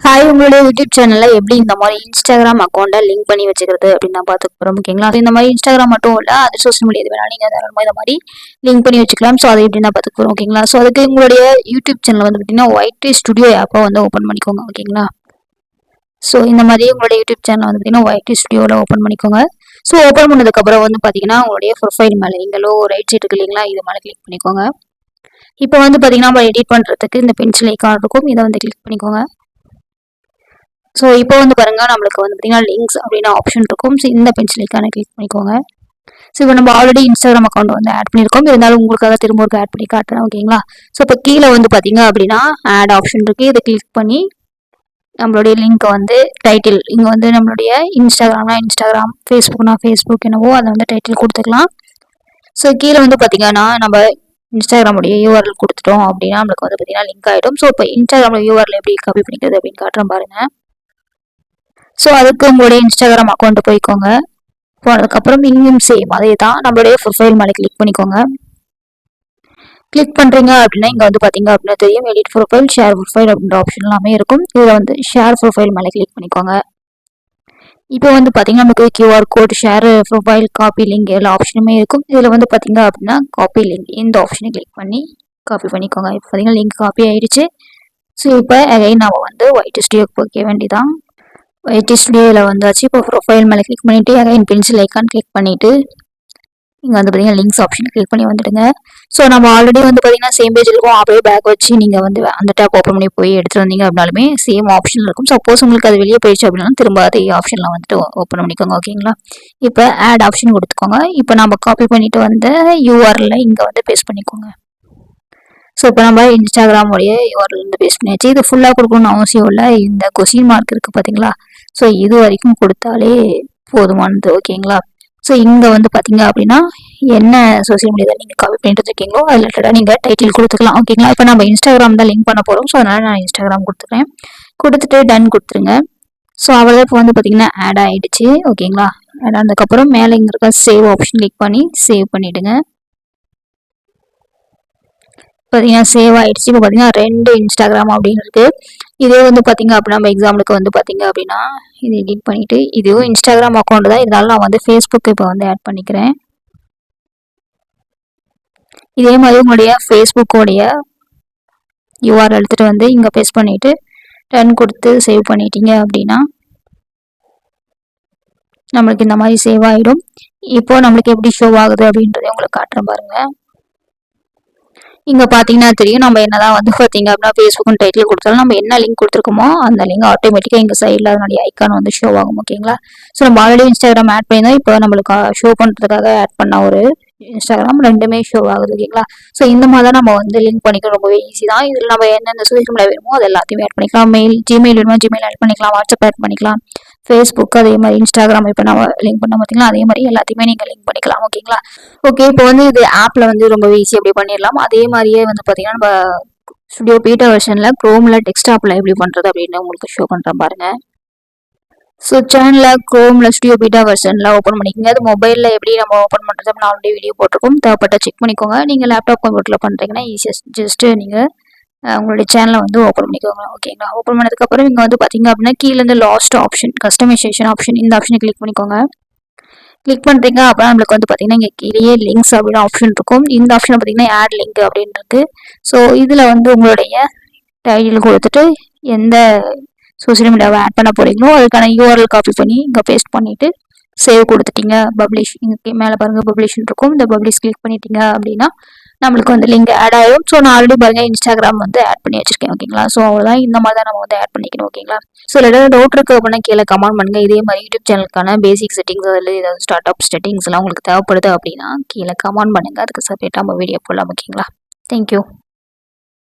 Hi, உங்களுடைய YouTube சேனல்ல எப்படி இந்த மாதிரி இன்ஸ்டாகிராம் அக்கௌண்ட்டை லிங்க் பண்ணி வச்சுக்கிறது அப்படின்னு நான் பார்த்துக்க போகிறோம். ஓகேங்களா? அது இந்த மாதிரி இன்ஸ்டாகிராம் மட்டும் இல்லை, அது சோஷியல் மீடியா எது வேணாலும் நீங்கள் தாராளமாக இந்த மாதிரி லிங்க் பண்ணி வச்சுக்கலாம். ஸோ அதை எப்படி நான் பார்த்துக்க போகிறோம். ஓகேங்களா? ஸோ அதுக்கு உங்களுடைய யூடியூப் சேனல் வந்து பார்த்தீங்கன்னா ஒயிட் ஸ்டுடியோ ஆப்பை வந்து ஓப்பன் பண்ணிக்கோங்க. ஓகேங்களா? ஸோ இந்த மாதிரி உங்களுடைய யூடியூப் சேனல் வந்து பார்த்தீங்கன்னா ஒயிட் ஸ்டுடியோவில் ஓப்பன் பண்ணிக்கோங்க. ஸோ ஓப்பன் பண்ணதுக்கப்புறம் வந்து பார்த்தீங்கன்னா உங்களுடைய ப்ரொஃபைல் மேலே இங்கேலோ ரைட் சைடு இருக்கு இல்லைங்களா, இது மேலே கிளிக் பண்ணிக்கோங்க. இப்போ வந்து பார்த்தீங்கன்னா நம்ம எடிட் பண்ணுறதுக்கு இந்த பென்சில் ஐக்கான் இருக்கும், இதை வந்து கிளிக் பண்ணிக்கோங்க. ஸோ இப்போ வந்து பாருங்க, நம்மளுக்கு வந்து பார்த்தீங்கன்னா லிங்க்ஸ் அப்படின்னு ஆப்ஷன் இருக்கும். ஸோ இந்த பென்சில் ஐக்கானை கிளிக் பண்ணிக்கோங்க. ஸோ இப்போ நம்ம ஆல்ரெடி இன்ஸ்டாகிராம் அக்கௌண்ட் வந்து ஆட் பண்ணியிருக்கோம், இருந்தாலும் உங்களுக்காக திரும்ப ஒரு ஆட் பண்ணி காட்டுறேன். ஓகேங்களா? ஸோ இப்போ கீழே வந்து பார்த்தீங்க அப்படின்னா ஆட் ஆப்ஷன் இருக்குது, இதை கிளிக் பண்ணி நம்மளுடைய லிங்க்கை வந்து டைட்டில் இங்கே வந்து நம்மளுடைய இன்ஸ்டாகிராம்னா இன்ஸ்டாகிராம், ஃபேஸ்புக்னா ஃபேஸ்புக் என்னவோ அதை வந்து டைட்டில் கொடுத்துக்கலாம். ஸோ கீழே வந்து பார்த்தீங்கன்னா நம்ம இன்ஸ்டாகிராமுடைய யூஆர்எல் கொடுத்துட்டோம் அப்படின்னா நம்மளுக்கு வந்து பார்த்தீங்கன்னா லிங்க் ஆகிடும். ஸோ இப்போ இன்ஸ்டாகிராமில் யூஆர்எல் எப்படி காப்பி பண்ணிக்கிறது அப்படின்னு காட்டுறேன் பாருங்கள். ஸோ அதுக்கு உங்களுடைய இன்ஸ்டாகிராம் அக்கௌண்ட் போய்க்கோங்க. போனதுக்கப்புறம் இங்கேயும் சேம் அதே தான், நம்மளுடைய ப்ரொஃபைல் மேலே கிளிக் பண்ணிக்கோங்க. கிளிக் பண்ணுறீங்க அப்படின்னா இங்கே வந்து பார்த்தீங்க அப்படின்னா தெரியும், எடிட் ப்ரொஃபைல், ஷேர் ப்ரொஃபைல் அப்படின்ற ஆப்ஷன் எல்லாமே இருக்கும். இதில் வந்து ஷேர் ப்ரொஃபைல் மேலே கிளிக் பண்ணிக்கோங்க. இப்போ வந்து பார்த்தீங்கன்னா நமக்கு QR code, share profile, copy link எல்லா ஆப்ஷனுமே இருக்கும். இதில் வந்து பார்த்தீங்க அப்படின்னா காப்பி லிங்க் இந்த ஆப்ஷனை கிளிக் பண்ணி காப்பி பண்ணிக்கோங்க. இப்போ பார்த்தீங்கன்னா லிங்க் காப்பி ஆயிடுச்சு. ஸோ இப்போ அகைன் நம்ம வந்து ஒயிட் ஸ்டுடியோக்கு போய்க்க வேண்டியதான். ஒயிட் ஸ்டுடியோவில் வந்தாச்சு. இப்போ ப்ரொஃபைல் மேலே கிளிக் பண்ணிவிட்டு அகைன் பென்சில் ஐக்கான் கிளிக் பண்ணிவிட்டு இங்கே வந்து பார்த்தீங்கன்னா லிங்க்ஸ் ஆப்ஷன் கிளிக் பண்ணி வந்துடுங்க. ஸோ நம்ம ஆல்ரெடி வந்து பார்த்தீங்கன்னா சேம் பேஜ் இருக்கும், அப்படியே பேக் வச்சு நீங்கள் வந்து அந்த டேப் ஓப்பன் பண்ணி போய் எடுத்துகிட்டு வந்தீங்க அப்படின்னாலுமே சேம் ஆப்ஷன் இருக்கும். சப்போஸ் உங்களுக்கு அது வெளியே போயிடுச்சு அப்படின்னா திரும்ப அதே ஆப்ஷனில் வந்துட்டு ஓப்பன் பண்ணிக்கோங்க. ஓகேங்களா? இப்போ ஆட் ஆப்ஷன் கொடுத்துக்கோங்க. இப்போ நம்ம காப்பி பண்ணிட்டு வந்த யூஆர்எல்ல இங்கே வந்து பேஸ்ட் பண்ணிக்கோங்க. ஸோ இப்போ நம்ம இன்ஸ்டாகிராமுடைய யூஆர்எல் வந்து பேஸ்ட் பண்ணியாச்சு. இது ஃபுல்லாக கொடுக்கணும்னு அவசியம் இல்லை, இந்த கொஸ்டின் மார்க் இருக்குது பார்த்தீங்களா, ஸோ இது வரைக்கும் கொடுத்தாலே போதுமானது. ஓகேங்களா? ஸோ இங்கே வந்து பார்த்தீங்க அப்படின்னா என்ன சோசியல் மீடியாவில் நீங்கள் காப்பி பண்ணிட்டு இருக்கீங்களோ அது ரிலேட்டடாக நீங்கள் டைட்டில் கொடுத்துக்கலாம். ஓகேங்களா? இப்போ நம்ம இன்ஸ்டாகிராம் தான் லிங்க் பண்ண போகிறோம். ஸோ அதனால் நான் இன்ஸ்டாகிராம் கொடுத்துக்கிறேன். கொடுத்துட்டு டன் கொடுத்துருங்க. ஸோ அவ்வளோதான். இப்போ வந்து பார்த்தீங்கன்னா ஆட் ஆகிடுச்சு. ஓகேங்களா? ஆட் ஆனதுக்கப்புறம் மேலே இங்கே இருக்க சேவ் ஆப்ஷன் கிளிக் பண்ணி சேவ் பண்ணிவிடுங்க. பார்த்தீங்கன்னா சேவ் ஆகிடுச்சு. இப்போ பார்த்தீங்கன்னா 2 இன்ஸ்டாகிராம் அப்படின்னு இருக்குது. இதே வந்து பார்த்தீங்க அப்படின்னா நம்ம எக்ஸாம்பிளுக்கு வந்து பார்த்தீங்க அப்படின்னா இது எடிட் பண்ணிவிட்டு இதுவும் இன்ஸ்டாகிராம் அக்கௌண்ட் தான், இருந்தாலும் நான் வந்து ஃபேஸ்புக் இப்போ வந்து ஆட் பண்ணிக்கிறேன். இதே மாதிரி உங்களுடைய ஃபேஸ்புக்கோடைய யூஆர்எல் எடுத்துகிட்டு வந்து இங்கே பேஸ்ட் பண்ணிவிட்டு டன் கொடுத்து சேவ் பண்ணிட்டீங்க அப்படின்னா நம்மளுக்கு இந்த மாதிரி சேவ் ஆகிடும். இப்போது நம்மளுக்கு எப்படி ஷோ ஆகுது அப்படின்றத உங்களுக்கு காட்டுறேன் பாருங்கள். இங்கே பார்த்தீங்கன்னா தெரியும், நம்ம என்னதான் வந்து பார்த்தீங்க அப்படின்னா ஃபேஸ்புக் டைட்டில் கொடுத்தாலும் நம்ம என்ன லிங்க் கொடுத்துருக்கோமோ அந்த லிங்க் ஆட்டோமேட்டிக்காக எங்கள் சைடில் அதனுடைய ஐக்கான் வந்து ஷோ ஆகும். ஓகேங்களா? ஸோ நம்ம ஆல்ரெடி இன்ஸ்டாகிராம் ஆட் பண்ணியிருந்தோம், இப்போ நம்மளுக்கு ஷோ பண்ணுறதுக்காக ஆட் பண்ண ஒரு இன்ஸ்டாகிராம் ரெண்டுமே ஷோ ஆகுது. ஓகேங்களா? ஸோ இந்த மாதிரி தான் நம்ம வந்து லிங்க் பண்ணிக்க ரொம்பவே ஈஸி தான். இதில் நம்ம என்னென்ன சோஷியல் மீடியா வேணுமோ அது எல்லாத்தையுமே ஆட் பண்ணிக்கலாம். மெயில், ஜிமெயில் வேணுமோ ஜிமெயில் ஆட் பண்ணிக்கலாம், வாட்ஸ்அப் ஆட் பண்ணிக்கலாம், ஃபேஸ்புக் அதே மாதிரி இன்ஸ்டாகிராம் இப்போ நம்ம லிங்க் பண்ண பார்த்தீங்களா அதே மாதிரி எல்லாத்தையுமே நீங்கள் லிங்க் பண்ணிக்கலாம். ஓகேங்களா? ஓகே, இப்போ வந்து இது ஆப்பில் வந்து ரொம்ப ஈஸி அப்படி பண்ணிடலாம். அதே மாதிரியே வந்து பார்த்தீங்கன்னா நம்ம ஸ்டுடியோ பீட்டா வெர்ஷனில் க்ரோமில் டெஸ்க்டாப்பில் எப்படி பண்ணுறது அப்படின்னு உங்களுக்கு ஷோ பண்ணுறேன் பாருங்கள். ஸோ சேனலில் க்ரோமில் ஸ்டுடியோ பீட்டா வெர்ஷனில் ஓப்பன் பண்ணிக்கோங்க. அது மொபைலில் எப்படி நம்ம ஓப்பன் பண்ணுறது அப்படின்னு ஆல்ரெடி வீடியோ போட்டிருக்கோம், தேவைப்பட்ட செக் பண்ணிக்கோங்க. நீங்கள் லேப்டாப் கம்ப்யூட்டரில் பண்ணுறீங்கன்னா ஜஸ்ட்டு நீங்கள் உங்களுடைய சேனலை வந்து ஓப்பன் பண்ணிக்கோங்க. ஓகேங்களா? ஓப்பன் பண்ணதுக்கப்புறம் இங்கே வந்து பார்த்தீங்க அப்படின்னா கீழேருந்து லாஸ்ட் ஆப்ஷன் கஸ்டமைசேஷன் ஆப்ஷன், இந்த ஆப்ஷனை கிளிக் பண்ணிக்கோங்க. கிளிக் பண்ணுறீங்க அப்படின்னா நம்மளுக்கு வந்து பார்த்தீங்கன்னா இங்கே கீழே லிங்க்ஸ் அப்படின்னு ஆப்ஷன் இருக்கும். இந்த ஆப்ஷனை பார்த்தீங்கன்னா ஆட் லிங்க் அப்படின்றது. ஸோ இதில் வந்து உங்களுடைய டைட்டில் கொடுத்துட்டு எந்த சோஷியல் மீடியாவை ஆட் பண்ண போகிறீங்களோ அதுக்கான யூஆர்எல் காப்பி பண்ணி இங்கே பேஸ்ட் பண்ணிவிட்டு சேவ் கொடுத்துட்டீங்க. பப்ளிஷ் இங்கே மேலே பாருங்கள் பப்ளிஷ்னு இருக்கும், இந்த பப்ளிஷ் கிளிக் பண்ணிட்டீங்க அப்படின்னா நம்மளுக்கு வந்து லிங்க் ஆட் ஆகிடும். ஸோ நான் ஆல்ரெடி பாருங்கள் இன்ஸ்டாகிராம் வந்து ஆட் பண்ணி வச்சிருக்கேன். ஓகேங்களா? ஸோ அவ்வளோதான், இந்த மாதிரி தான் நம்ம வந்து ஆட் பண்ணிக்கணும். ஓகேங்களா? ஸோ ஏதாவது டவுட் இருக்குது அப்படின்னா கீழே கமெண்ட் பண்ணுங்கள். இதே மாதிரி யூடியூப் சேனலுக்கான பேசிக் செட்டிங்ஸ் அதில் ஏதாவது ஸ்டார்ட் அப் செட்டிங்ஸ்லாம் உங்களுக்கு தேவைப்படுது அப்படின்னா கீழே கமெண்ட் பண்ணுங்கள், அதுக்கு செப்பரேட்டாக நம்ம வீடியோ போடலாம். ஓகேங்களா? தேங்க்யூ.